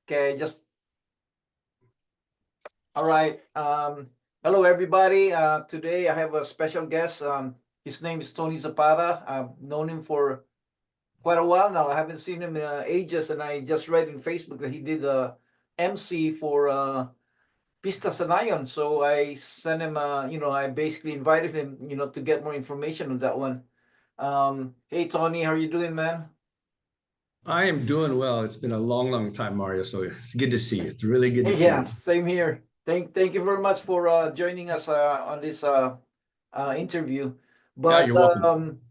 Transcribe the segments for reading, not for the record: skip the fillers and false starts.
Okay, all right. Hello, everybody. Today I have a special guest. His name is Tony Zapata. I've known him for quite a while now. I haven't seen him in ages, and I just read in Facebook that he did a MC for Pista Nayon. So I sent him, I basically invited him, to get more information on that one. Hey, Tony, how are you doing, man? I am doing well. It's been a long, long time, Mario. So it's good to see you. It's really good to see Yeah, you. same here. Thank you very much for joining us on this interview. Yeah, But you're welcome.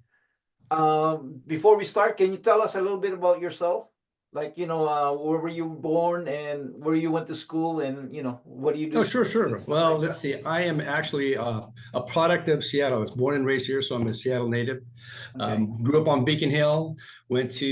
before we start, can you tell us a little bit about yourself? Like, where were you born and where you went to school and, what do you Oh, do sure, for sure. stuff Well, like let's that? see. I am actually a product of Seattle. I was born and raised here, so I'm a Seattle native. Okay. Grew up on Beacon Hill. Went to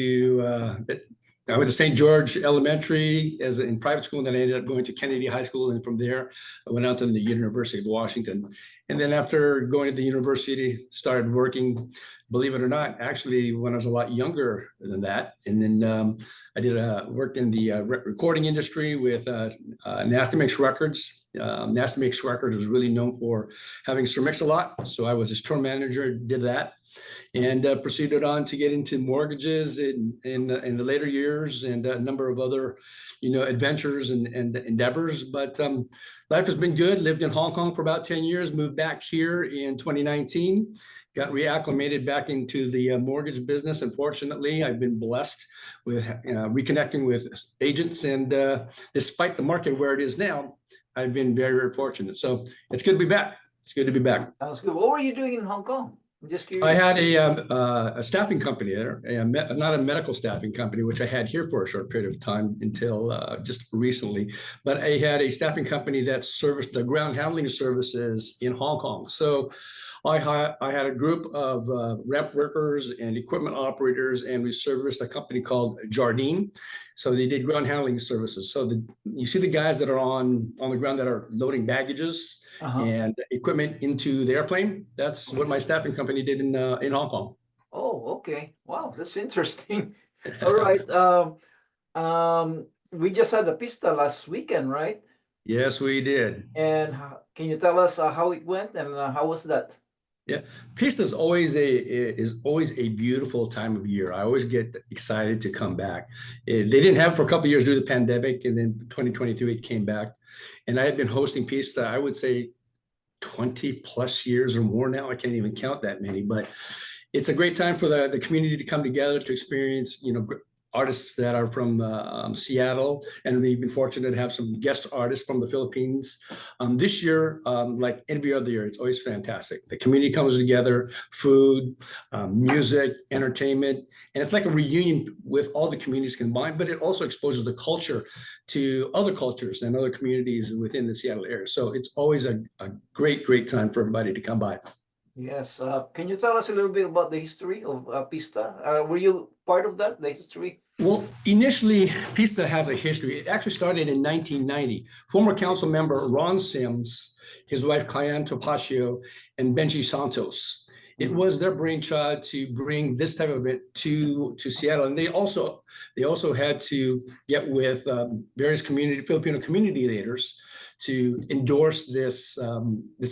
I went to St. George Elementary as in private school, and then I ended up going to Kennedy High School, and from there I went out to the University of Washington. And then after going to the university, started working. Believe it or not, actually, when I was a lot younger than that, and then I did worked in the recording industry with Nasty Mix Records. Nasty Mix Records was really known for having Sir Mix-a-Lot, so I was his tour manager, did that, and proceeded on to get into mortgages in the later years and a number of other, adventures and endeavors. But life has been good. Lived in Hong Kong for about 10 years, moved back here in 2019, got reacclimated back into the mortgage business. And fortunately, I've been blessed with reconnecting with agents. And despite the market where it is now, I've been very, very fortunate. So it's good to be back. It's good to be back. Sounds good. What were you doing in Hong Kong? I'm just I curious. had a staffing company there, not a medical staffing company, which I had here for a short period of time until just recently. But I had a staffing company that serviced the ground handling services in Hong Kong. So I had a group of ramp workers and equipment operators, and we serviced a company called Jardine. So they did ground handling services. So you see the guys that are on the ground that are loading baggages Uh-huh. and equipment into the airplane. That's what my staffing company did in Hong Kong. Oh, okay. Wow, that's interesting. All right. We just had the Pista last weekend, right? Yes, we did. And can you tell us how it went and how was that? Yeah, Pista is always a beautiful time of year. I always get excited to come back. They didn't have it for a couple of years due to the pandemic, and then 2022 it came back. And I had been hosting Pista, I would say 20 plus years or more now. I can't even count that many, but it's a great time for the community to come together to experience, artists that are from Seattle, and we've been fortunate to have some guest artists from the Philippines. This year, like every other year, it's always fantastic. The community comes together, food, music, entertainment, and it's like a reunion with all the communities combined, but it also exposes the culture to other cultures and other communities within the Seattle area. So it's always a great, great time for everybody to come by. Yes. Can you tell us a little bit about the history of Pista? Were you part of that, the history? Well, initially, Pista has a history. It actually started in 1990. Former council member Ron Sims, his wife Cayenne Topacio, and Benji Santos. It was their brainchild to bring this type of event to Seattle, and they also had to get with various Filipino community leaders to endorse this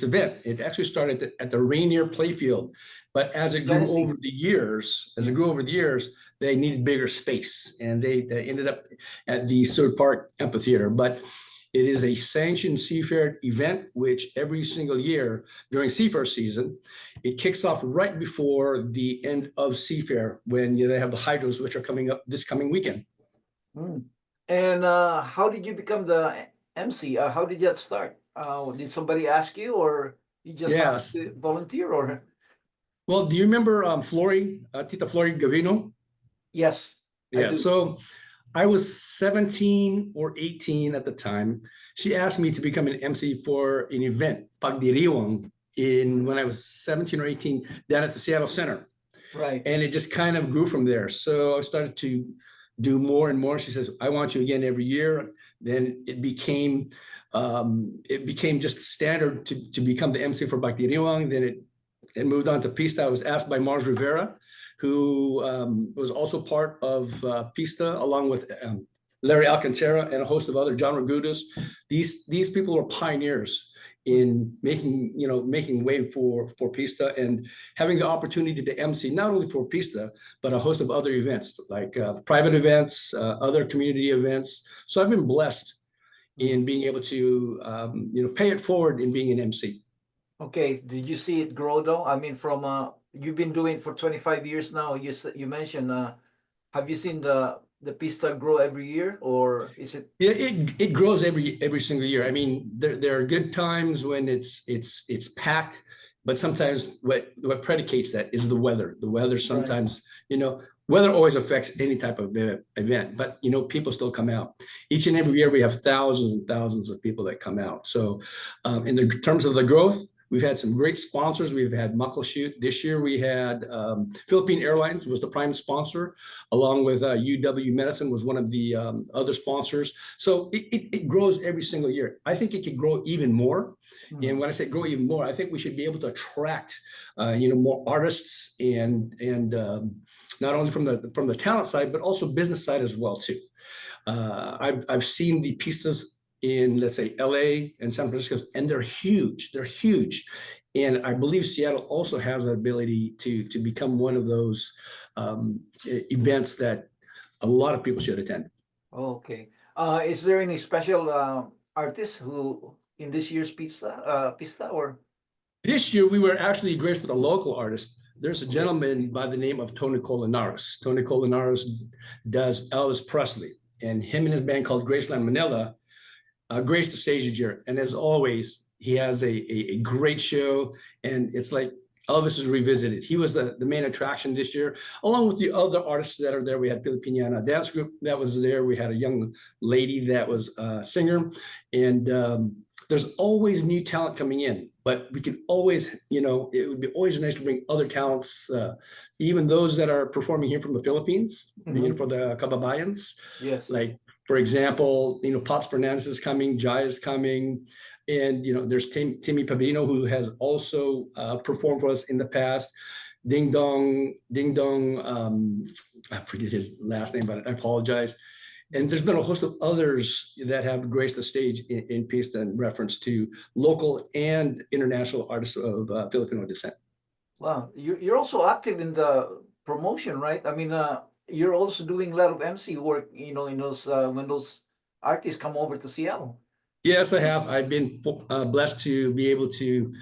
event. It actually started at the Rainier Playfield, but as it grew Genesee. over the years, they needed bigger space, and they ended up at the Stewart Park Amphitheater. But it is a sanctioned Seafair event, which every single year during Seafair season, it kicks off right before the end of Seafair when they have the hydros, which are coming up this coming weekend. Mm. And how did you become the MC? How did that start? Did somebody ask you, or you just happened Yes. to volunteer? Or Well, do you remember Tita Flori Gavino? yes, I Yeah. do. So I was 17 or 18 at the time. She asked me to become an MC for an event, Pagdiriwang, when I was 17 or 18 down at the Seattle Center. Right. And it just kind of grew from there. So I started to do more and more. She says, I want you again every year. Then it became just standard to become the MC for Pagdiriwang. Then it moved on to Pista. I was asked by Mars Rivera, who was also part of Pista, along with Larry Alcantara, and a host of other John Ragudas. These people are pioneers in making way for Pista and having the opportunity to MC not only for Pista but a host of other events like private events, other community events. So I've been blessed in being able to pay it forward in being an MC. Okay, did you see it grow though? I mean, from you've been doing it for 25 years now. You mentioned have you seen the Pista grow every year, or is it? Yeah, it grows every single year. I mean, there are good times when it's packed, but sometimes what predicates that is the weather. The weather sometimes, weather always affects any type of event, but people still come out. Each and every year we have thousands and thousands of people that come out. So in the terms of the growth, we've had some great sponsors. We've had Muckleshoot. This year we had Philippine Airlines was the prime sponsor, along with UW Medicine was one of the other sponsors. So it grows every single year. I think it could grow even more. And when I say grow even more, I think we should be able to attract more artists and not only from the talent side, but also business side as well too. I've seen the Pistas in, let's say, LA and San Francisco, and they're huge. They're huge. And I believe Seattle also has the ability to become one of those events that a lot of people should attend. Okay. Is there any special artists who in this year's Pista or? This year, we were actually graced with a local artist. There's a gentleman by the name of Tony Colinares. Tony Colinares does Elvis Presley, and him and his band called Graceland Manila graced the stage each year. And as always, he has a great show, and it's like Elvis is revisited. He was the main attraction this year, along with the other artists that are there. We had Filipino dance group that was there. We had a young lady that was a singer, and there's always new talent coming in. But we can always, it would be always nice to bring other talents, even those that are performing here from the Philippines, for the Kababayans. Yes. Like, for example, Pops Fernandez is coming, Jai is coming, and there's Timmy Pavino, who has also performed for us in the past. Ding Dong, I forget his last name, but I apologize. And there's been a host of others that have graced the stage in Pista in reference to local and international artists of Filipino descent. Wow, you're also active in the promotion, right? I mean, you're also doing a lot of MC work, in those when those artists come over to Seattle. Yes, I have. I've been blessed to be able to,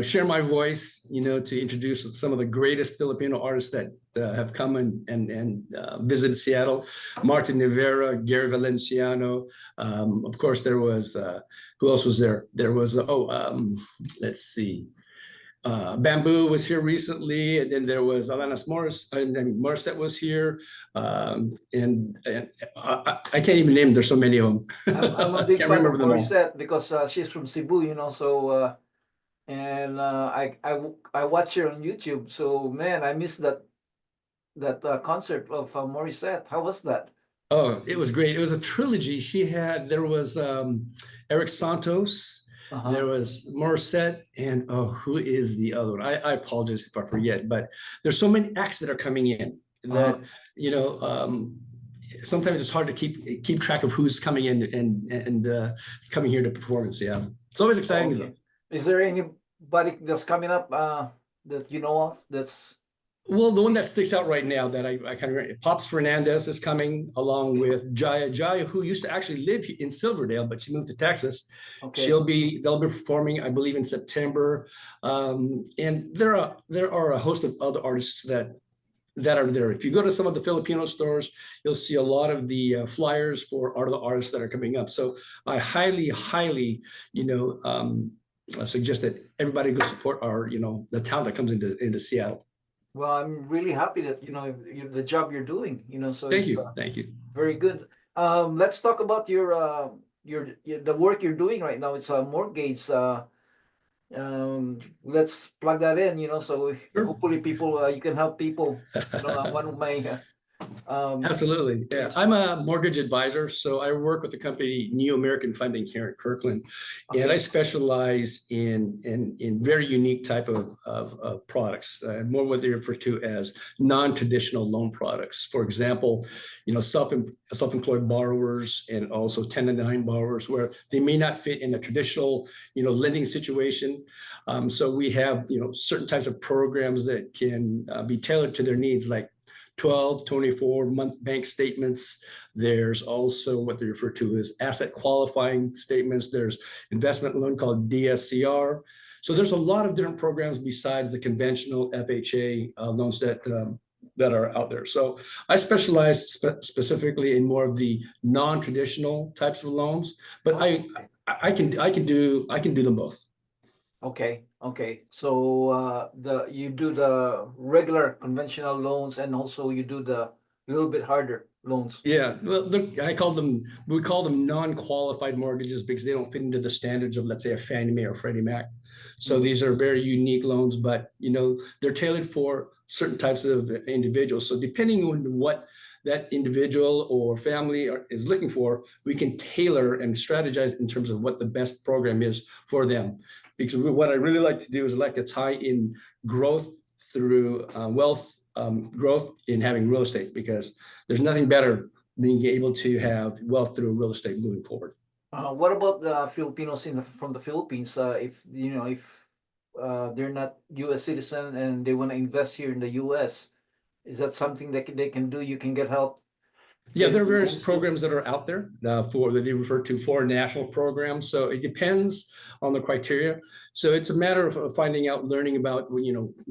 share my voice, to introduce some of the greatest Filipino artists that have come and visited Seattle. Martin Rivera, Gary Valenciano. Of course, there was, who else was there? There was, let's see. Bamboo was here recently, and then there was Alanis Morris, and then Morissette was here, and I can't even name. There's so many of them. I'm a big fan of Morissette because she's from Cebu, so and I watch her on YouTube. So man, I missed that concert of Morissette. How was that? Oh, it was great. It was a trilogy. There was Eric Santos. There was Morissette, and who is the other one? I apologize if I forget, but there's so many acts that are coming in that sometimes it's hard to keep track of who's coming in and coming here to perform in Seattle. It's always exciting. Okay. Is there anybody that's coming up that you know of? Well, the one that sticks out right now that I kind of Pops Fernandez is coming, along with Jaya, who used to actually live in Silverdale, but she moved to Texas. Okay. They'll be performing, I believe, in September. And there are a host of other artists that are there. If you go to some of the Filipino stores, you'll see a lot of the flyers for the artists that are coming up. So I highly, suggest that everybody go support the talent that comes into Seattle. Well, I'm really happy that the job you're doing. So thank you. Very good. Let's talk about the work you're doing right now. It's a mortgage. Let's plug that in. So sure. Hopefully people you can help people. One of my Absolutely. Yeah. I'm a mortgage advisor. So I work with the company New American Funding here in Kirkland. And I Okay. specialize in very unique type of products, more what they refer to as non-traditional loan products. For example, self-employed borrowers and also 1099 borrowers where they may not fit in a traditional, lending situation. So we have, certain types of programs that can be tailored to their needs, like 12, 24-month bank statements. There's also what they refer to as asset qualifying statements. There's investment loan called DSCR. So there's a lot of different programs besides the conventional FHA loans that are out there. So I specialize specifically in more of the non-traditional types of loans, but I can do them both. Okay. So you do the regular conventional loans, and also you do the little bit harder loans. Yeah, well, look, we call them non-qualified mortgages because they don't fit into the standards of, let's say, a Fannie Mae or Freddie Mac. So these are very unique loans, but they're tailored for certain types of individuals. So depending on what that individual or family is looking for, we can tailor and strategize in terms of what the best program is for them. Because what I really like to do is I like to tie in growth through wealth growth in having real estate, because there's nothing better than being able to have wealth through real estate moving forward. What about the Filipinos from the Philippines? If they're not U.S. citizen and they want to invest here in the U.S., is that something that they can do? You can get help. Yeah, there are various programs that are out there for that they refer to foreign national programs. So it depends on the criteria. So it's a matter of finding out, learning about,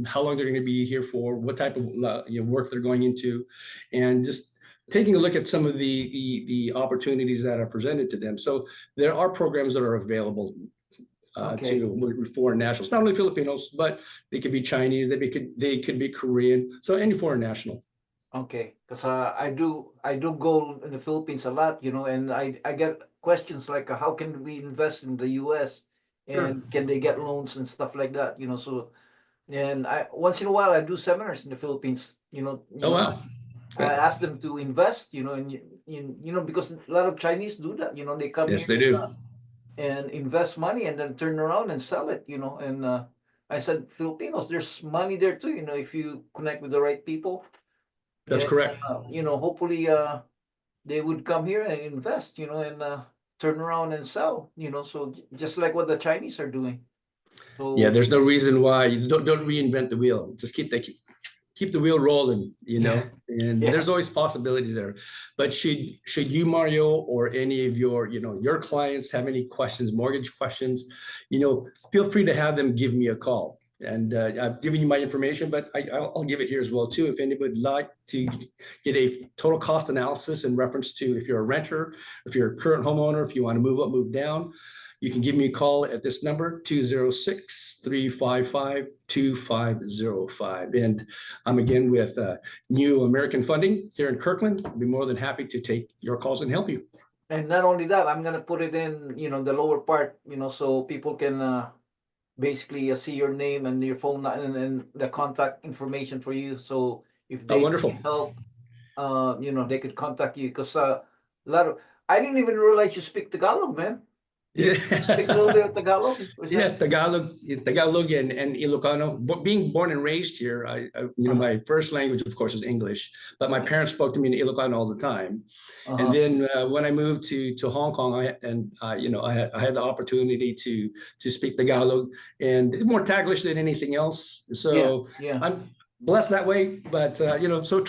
how long they're going to be here for, what type of work they're going into, and just taking a look at some of the opportunities that are presented to them. So there are programs that are available to foreign nationals, not only Filipinos, but they could be Chinese, they could be Korean, so any foreign national. Okay, because I do go in the Philippines a lot, and I get questions like, how can we invest in the U.S. and can they get loans and stuff like that, So, and I once in a while I do seminars in the Philippines, Oh, wow. I ask them to invest, and because a lot of Chinese do that, they come Yes, here they do. and invest money and then turn around and sell it, and I said, Filipinos, there's money there too, if you connect with the right people. That's correct. Hopefully they would come here and invest, and turn around and sell, so just like what the Chinese are doing. So Yeah, there's no reason why you don't reinvent the wheel. Just keep the wheel rolling, and Yeah. there's always possibilities there. But should you, Mario, or any of your clients have any questions, mortgage questions, feel free to have them give me a call. And I've given you my information, but I'll give it here as well too. If anybody would like to get a total cost analysis in reference to if you're a renter, if you're a current homeowner, if you want to move up, move down, you can give me a call at this number, 206-355-2505. And I'm again with New American Funding here in Kirkland. I'll be more than happy to take your calls and help you. And not only that, I'm gonna put it in, the lower part, so people can basically see your name and your phone and the contact information for you. So if they wonderful. need help, they could contact you, because a lot of I didn't even realize you speak Tagalog, man. You speak a little bit of Tagalog? Yeah, Tagalog and Ilocano. Being born and raised here, my first language, of course, is English, but my parents spoke to me in Ilocano all the time. And then when I moved to Hong Kong, I had the opportunity to speak Tagalog, and more Taglish than anything else. So yeah. I'm blessed that way. But so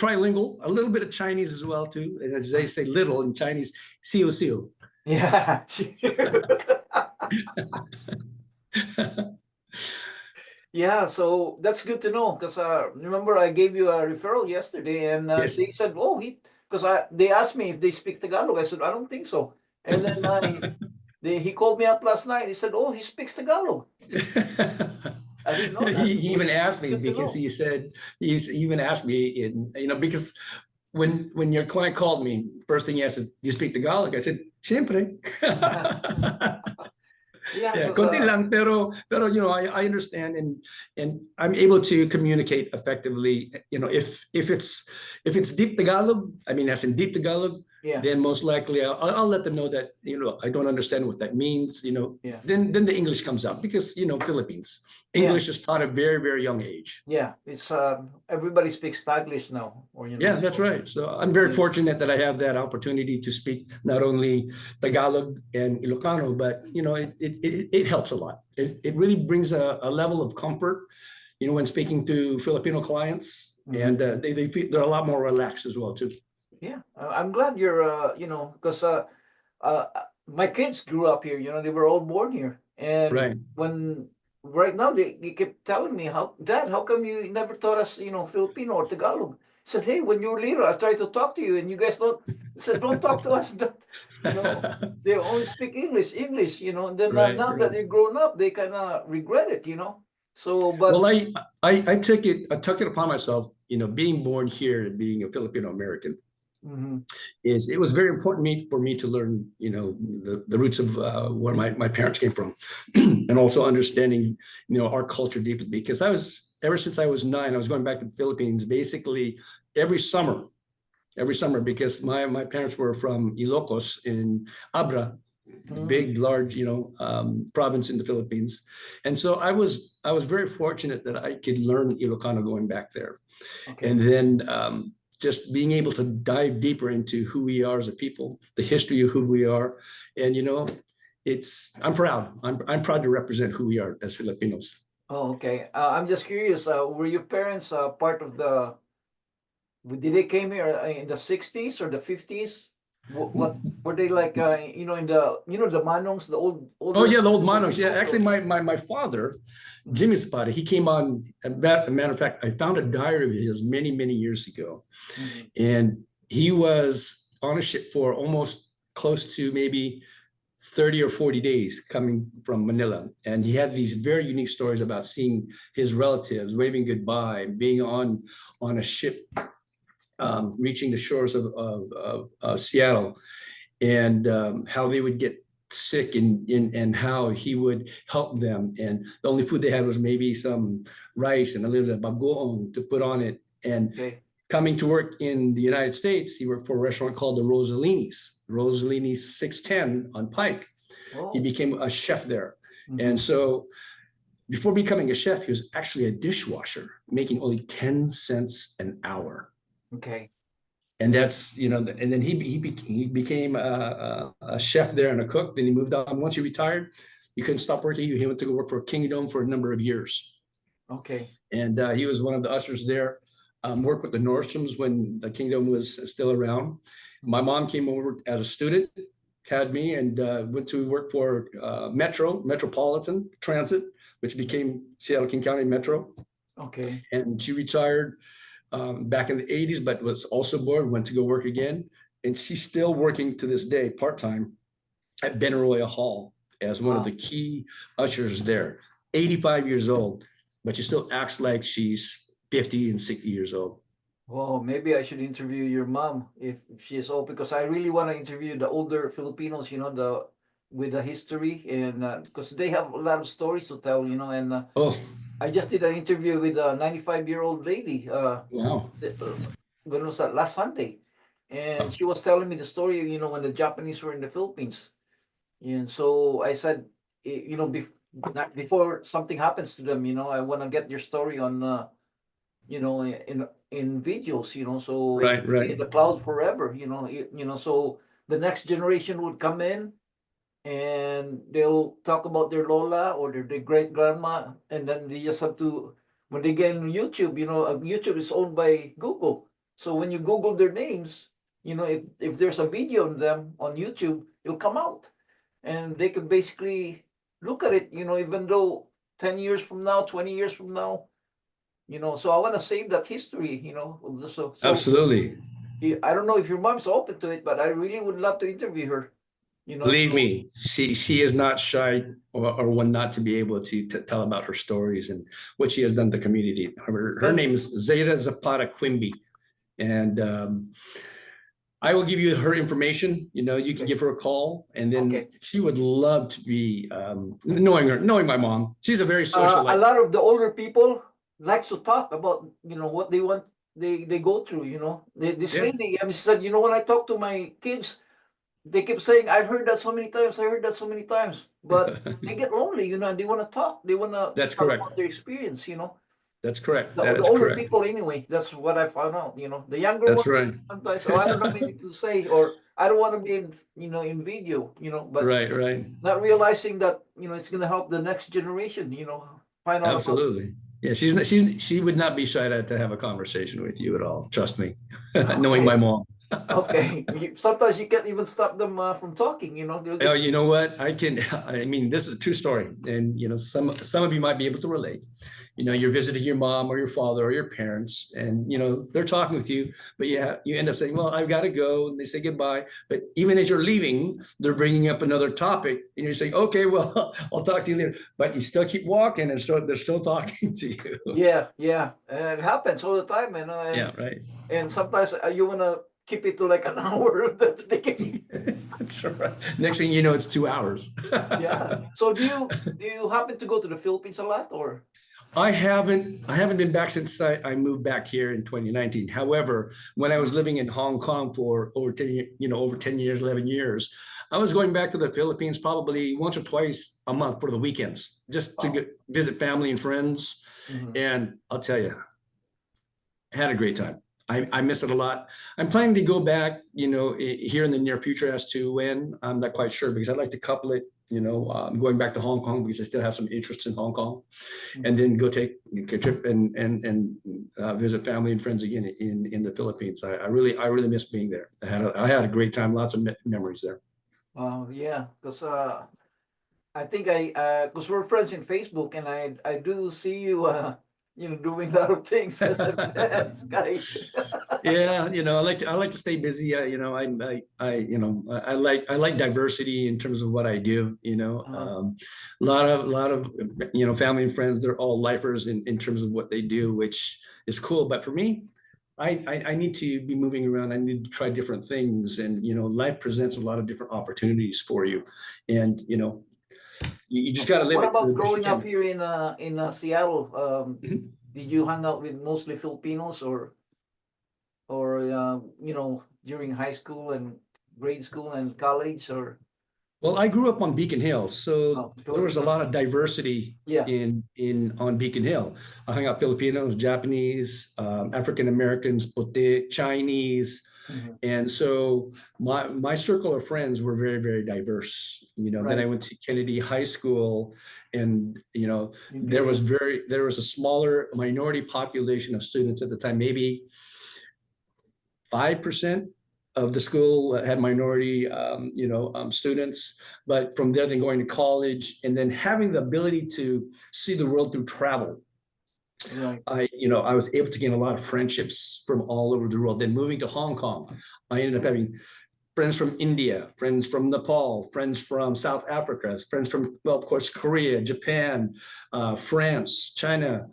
trilingual, a little bit of Chinese as well too. And as they say, little in Chinese, siu siu. Yeah. Yeah, so that's good to know, because remember I gave you a referral yesterday, and Yes. they said, they asked me if they speak Tagalog. I said, I don't think so. And then he called me up last night. He said, oh, he speaks Tagalog. I didn't know that. He even asked me, Good to because know. he even asked me because when your client called me, first thing he asked is, "Do you speak Tagalog?" I said, "Siempre." Yeah, Yeah, because konti lang, pero I understand, and I'm able to communicate effectively. If it's deep Tagalog, I mean, as in deep Tagalog, yeah, then most likely I'll let them know that I don't understand what that means. yeah, Then the English comes out because Philippines yeah, English is taught at a very very young age. yeah. It's everybody speaks Taglish now, or Yeah, that's so, right. So I'm very yeah, fortunate that I have that opportunity to speak not only Tagalog and Ilocano, but it helps a lot. It really brings a level of comfort, when speaking to Filipino clients, mhm. and they feel they're a lot more relaxed as well too. Yeah. I'm glad you're because uh, my kids grew up here. They were all born here, and Right. when right now they kept telling me, "How, Dad, how come you never taught us, Filipino or Tagalog?" I said, "Hey, when you were little, I tried to talk to you, and you guys don't." I said, "Don't talk to us." You know, they only speak English. And then Right, now that right. they're grown up, they kind of regret it. So, but Well, I took it upon myself, being born here and being a Filipino American, mhm, it was very important for me to learn, the roots of where my parents came from, and also understanding, our culture deeply. Because ever since I was 9, I was going back to the Philippines basically every summer, because my parents were from Ilocos in Abra, mm, big, large, province in the Philippines. And so I was very fortunate that I could learn Ilocano going back there. okay. And then just being able to dive deeper into who we are as a people, the history of who we are. And, I'm proud. I'm proud to represent who we are as Filipinos. Oh, okay. I'm just curious. Were your parents part of the did they came here in the 60s or the 50s? What were they like? In the the Manongs, the Oh older yeah, the old Manos. Yeah, Filipinos, actually, or my father, Mhm, Jimmy Zapata, he came on. A matter of fact, I found a diary of his many many years ago, mhm. and he was on a ship for almost close to maybe 30 or 40 days coming from Manila. And he had these very unique stories about seeing his relatives, waving goodbye, being on a ship, reaching the shores of Seattle, and how they would get sick, and how he would help them. And the only food they had was maybe some rice and a little bit of bagoong to put on it. And Okay. coming to work in the United States, he worked for a restaurant called the Rosalini's 610 on Pike. He Oh. became a chef there. And Mhm. so before becoming a chef, he was actually a dishwasher, making only 10 cents an hour. Okay. And that's, and then he became a chef there and a cook. Then he moved on. Once he retired, he couldn't stop working. He went to go work for Kingdom for a number of years. Okay. And he was one of the ushers there. Worked with the Nordstroms when the Kingdom was still around. My Mhm. mom came over as a student, had me, and went to work for Metropolitan Transit, which became Seattle King County Metro. Okay. And she retired back in the 80s, but was also bored, went to go work again. And she's still working to this day, part-time, at Benaroya Hall as one of the Wow. key ushers there. 85 years old, but she still acts like she's 50 and 60 years old. Well, maybe I should interview your mom if she is old, because I really want to interview the older Filipinos, the with the history, and because they have a lot of stories to tell, and Oh, I just did an interview with a 95-year-old lady. wow. When was that? Last Sunday, and Oh, she was telling me the story. When the Japanese were in the Philippines, and so I said, before something happens to them, I want to get your story on, in videos, so right, right. in the clouds forever, so the next generation would come in and they'll talk about their Lola or their great grandma, and then they just have to, when they get on YouTube, YouTube is owned by Google. So when you Google their names, if there's a video on them on YouTube, it'll come out, and they could basically look at it, even though 10 years from now, 20 years from now, So I want to save that history, so Absolutely. I don't know if your mom's open to it, but I really would love to interview her. Believe So me, she is not shy, or one not to be able to tell about her stories and what she has done to the community. Her and name is Zeta Zapata Quimby. And I will give you her information. You can Okay. give her a call, and then Okay. she would love to be knowing my mom. She's a very A socialite. lot of the older people likes to talk about what they want, they go through. This Yeah, lady, she said, when I talk to my kids, they keep saying, I've heard that so many times, I heard that so many times, but they get lonely, and they want to talk, they want to that's talk correct. about their experience. That's correct. The That is older correct. people anyway, that's what I found out. The younger That's ones right. sometimes, oh, I don't have anything to say, or I don't want to be in, in video, but Right, right. not realizing that, it's going to help the next generation, find out about. Absolutely. Yeah, she would not be shy to have a conversation with you at all. Trust me. Knowing my Okay. mom. Okay. Sometimes you can't even stop them from talking, they'll Oh, just. you know what? I mean, this is a true story. And some of you might be able to relate. You're visiting your mom or your father or your parents, and they're talking with you, but yeah, you end up saying, well, I've got to go, and they say goodbye. But even as you're leaving, they're bringing up another topic, and you're saying, okay, well, I'll talk to you later. But you still keep walking, and they're still talking to you. Yeah, yeah. And it happens all the time, Yeah, right. and sometimes you want to keep it to like an hour that they keep. That's right. Next thing you know, it's 2 hours. Yeah. So do you happen to go to the Philippines a lot, or? I haven't been back since I moved back here in 2019. However, when I was living in Hong Kong for over 10 years, 11 years, I was going back to the Philippines probably once or twice a month for the weekends, just to Oh. visit family and friends. Mhm. And I'll tell you, I had a great time. I miss it a lot. I'm planning to go back, here in the near future. As to when, I'm not quite sure, because I'd like to couple it, going back to Hong Kong because I still have some interest in Hong Kong, and Mhm. then go take a trip and visit family and friends again in the Philippines. I really miss being there. I had a great time, lots of memories there. Yeah, because I think because we're friends in Facebook, and I do see you, doing a lot of things as a guy. Yeah, I like to stay busy. I like diversity in terms of what I do. Uh, A lot of family and friends. They're all lifers in terms of what they do, which is cool. But for me, I need to be moving around. I need to try different things, and life presents a lot of different opportunities for you, and you just got to live what it to the about best you growing up can. here in Seattle? Mhm. Did you hang out with mostly Filipinos, or during high school and grade school and college, or Well, I grew up on Beacon Hill, so there was a Filipino? lot of diversity Yeah. in on Beacon Hill. I hung out Filipinos, Japanese, African Americans, Puti, Chinese, Mhm. and so my circle of friends were very, very diverse. Then I Right. went to Kennedy High School, and In there was PA. a smaller minority population of students at the time, maybe 5% of the school had minority, students. But from there, then going to college, and then having the ability to see the world through travel, Right. I was able to gain a lot of friendships from all over the world. Then moving to Hong Kong, I ended up having friends from India, friends from Nepal, friends from South Africa, friends from, well, of course, Korea, Japan, France, China,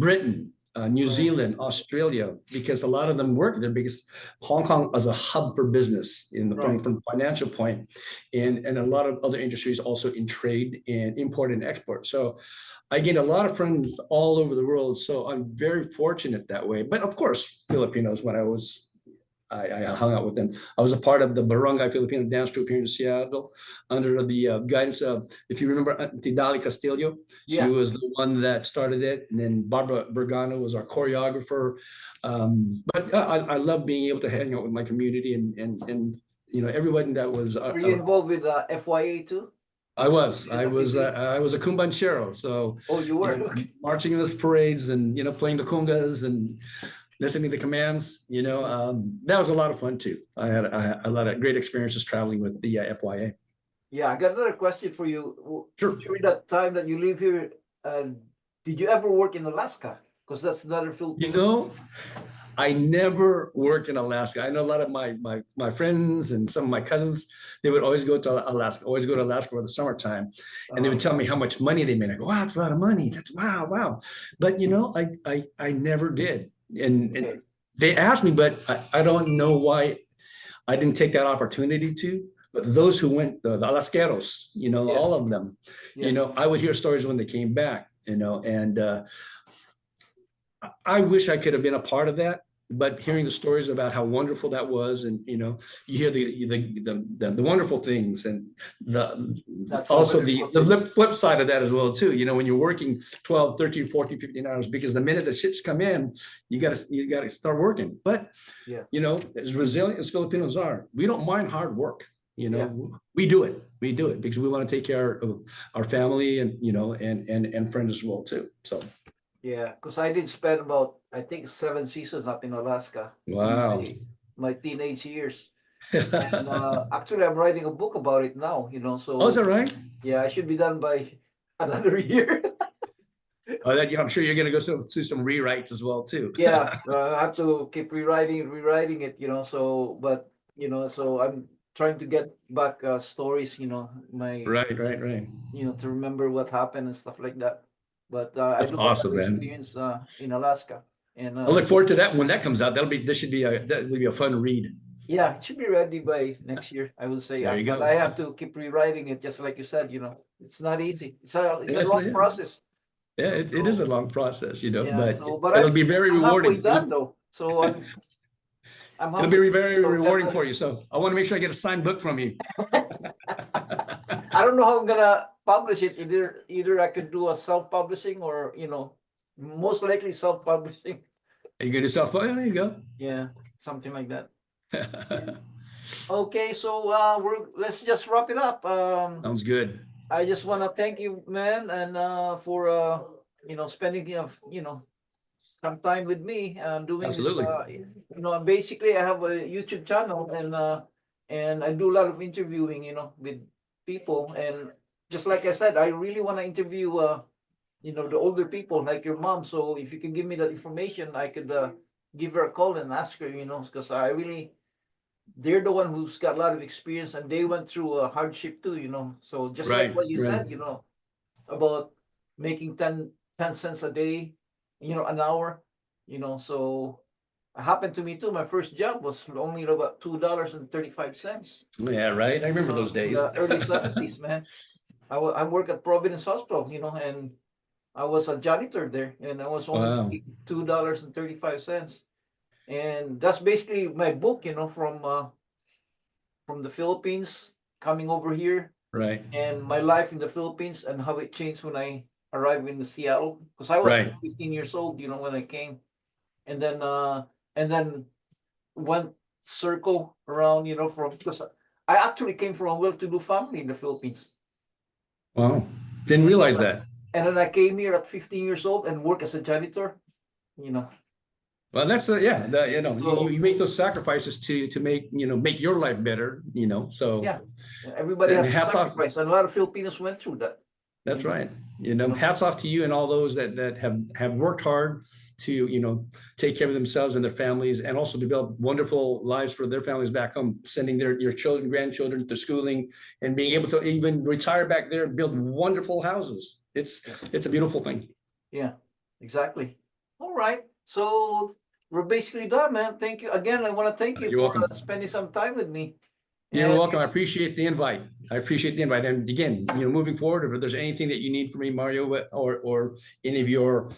Britain, New Right. Zealand, Australia, because a lot of them work there because Hong Kong is a hub for business Right. from financial point, and a lot of other industries also in trade and import and export. So I gained a lot of friends all over the world. So I'm very fortunate that way. But of course, Filipinos, when I hung out with them. I was a part of the Barangay Filipino dance troupe here in Seattle under the guidance of, if you remember, Tidali Castillo. She Yeah. was the one that started it. And then Barbara Bergano was our choreographer. But I love being able to hang out with my community, and everyone that was Were you involved with FYA too? I was. I was. Activity? I was a kumbanchero. So, Oh, you were. Okay. marching in the parades and playing the congas and listening to commands. That was a lot of fun too. I had a lot of great experiences traveling with the FYA. Yeah, I got another question for you. Sure. During that time that you live here, did you ever work in Alaska? Because that's another You Filipino. know, I never worked in Alaska. I know a lot of my friends and some of my cousins. They would always go to Alaska, for the summertime, and they would tell me how much money they made. I go, wow, it's a lot of money. That's wow, wow. But I never did. And Okay. they asked me, but I don't know why. I didn't take that opportunity to, but those who went, the Alasqueros, you know, Yes. all of them, you Yes. know, I would hear stories when they came back, you know, and I wish I could have been a part of that. But hearing the stories about how wonderful that was, and you know, you hear the wonderful things, and That's also always the flip side of that as well too. You know, when you're working 12, 13, 14, 15 hours, because the minute the ships come in, you gotta start working. But Yeah. you know, as resilient as Filipinos are, we don't mind hard work. You know, Yeah. we do it because we want to take care of our family, and you know, and friends as well too. So Yeah, because I did spend about, I think, 7 seasons up in Alaska. wow. My teenage years. And actually, I'm writing a book about it now, you know. Oh, is So that right? yeah, I should be done by another year. Oh, that, I'm sure you're going to go through some rewrites as well too. Yeah, I have to keep rewriting it, you know. So, but you know, so I'm trying to get back stories, you know, Right. you know, to remember what happened and stuff like that. But I That's do have awesome, that man. experience in Alaska, and I look forward to that when that comes out. That will be a fun read. yeah, it should be ready by next year, I would say. There you But go. I have to keep rewriting it, just like you said. You know, it's not easy. It's a Yes, long yeah. process. Yeah, it is So a long process, you know, yeah, but so but it'll be very I'm halfway rewarding. done though. So I'm It'll halfway. be very So rewarding for you. So I want to make sure I get a signed book from you. I don't know how I'm gonna publish it. Either I could do a self-publishing, or you know, most likely self-publishing. Are you going to do self? Oh, there you go. Yeah, something like that. Okay, so let's just wrap it up. Sounds good. I just want to thank you, man, and for you know, spending you know, some time with me doing this. Absolutely. You know, basically, I have a YouTube channel, and I do a lot of interviewing, you know, with people. And just like I said, I really want to interview you know, the older people like your mom. So if you can give me that information, I could give her a call and ask her, you know, because I really, they're the one who's got a lot of experience, and they went through a hardship too, you know. So just like Right. what you Right. said, you know, about making 10 cents a day, you know, an hour, you know. So it happened to me too. My first job was only about $2.35. Yeah, right. I remember those In days. the early 70s, man. I work at Providence Hospital, you know, and I was a janitor there, and I was only Wow. making $2.35. And that's basically my book, you know, from the Philippines coming over here, Right. and my life in the Philippines, and how it changed when I arrived in the Seattle, because I was Right. 15 years old, you know, when I came. And then went circle around, you know, from, because I actually came from a well-to-do family in the Philippines. Wow. Didn't realize that. And then I came here at 15 years old and work as a janitor, you know. Well, that's yeah. You know, So you make those sacrifices to make make your life better. You know, so yeah, everybody and has to hats off. sacrifice, and a lot of Filipinos went through that. That's you know. right. You know, hats off to you and all those that have worked hard to take care of themselves and their families, and also develop wonderful lives for their families back home, sending your children, grandchildren to schooling, and being able to even retire back there and build wonderful houses. It's a beautiful thing. Yeah, exactly. All right, so we're basically done, man. Thank you again. I want to thank you You're for welcome. spending some time with me. You're And welcome. I appreciate the invite. And again, moving forward, if there's anything that you need from me, Mario, or any of your,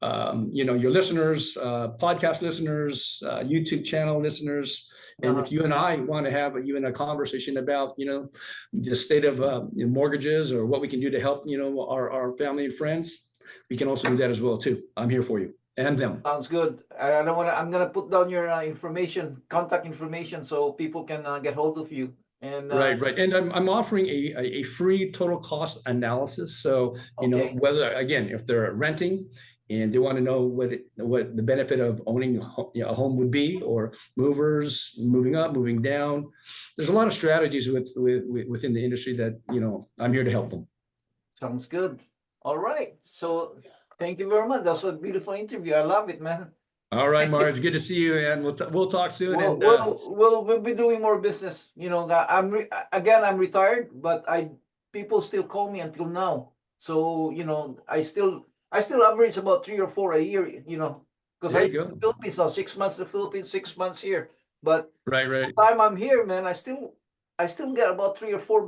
your listeners, podcast listeners, YouTube channel listeners, and if you and I want to have even a conversation about, the state of mortgages, or what we can do to help, our family and friends, we can also do that as well too. I'm here for you and them. sounds good. I don't want to. I'm gonna put down your contact information, so people can get hold of you. And Right. And I'm offering a free total cost analysis. So, okay, whether, again, if they're renting and they want to know what the benefit of owning a home would be, or movers, moving up, moving down, there's a lot of strategies within the industry that, I'm here to help them. sounds good. All right, so thank you very much. That was a beautiful interview. I love it, man. All right, Mars, it's good to see you, and we'll talk soon. We'll be doing more business. You know, I'm retired, but people still call me until now. So I still average about 3 or 4 a year. You know, because There I you go. Philippines now, 6 months in the Philippines, 6 months here. But Right, right. the time I'm here, man, I still get about 3 or 4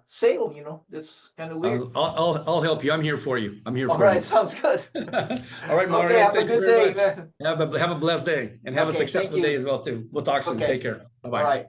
sale, that's kind of weird. I'll help you. I'm here for you. I'm here All for right, you. sounds good. All right, Okay, Mario. have a Thank you good very day, much. man. Have a blessed day and have a Okay, thank successful day you. as well too. We'll talk soon. Okay. Take care. All Bye-bye. right.